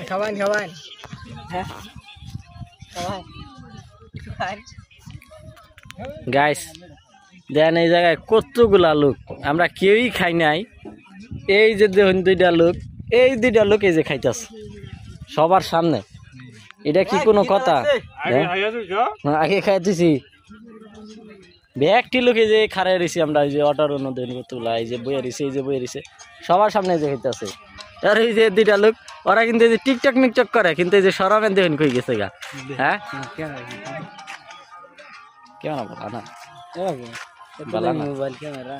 খাবান খাবান হ্যাঁ গাইস দেন এই জায়গায় কতগুলা লোক আমরা কেউই খাই নাই। এই যে দেখুন দুইটা লোক, এই দুইটা লোক এই যে খাইতেছে সবার সামনে। এটা কি কোনো কথা? আগে খাইতেছি একটি লোকে যে খারাই রয়েছি আমরা, এই যে অটার অন্যদিন তোলা, এই যে বইয়ে রয়েছে, এই যে বইয়ে রয়েছে সবার সামনে যে খাইতেছে। আর এই যে দুইটা লোক ওরা কিন্তু এই যে টিকটক মিকটক করে, কিন্তু এই যে সরামেন দেখুন কই গেছে গা। হ্যাঁ কেমন বলা না মোবাইল ক্যামেরা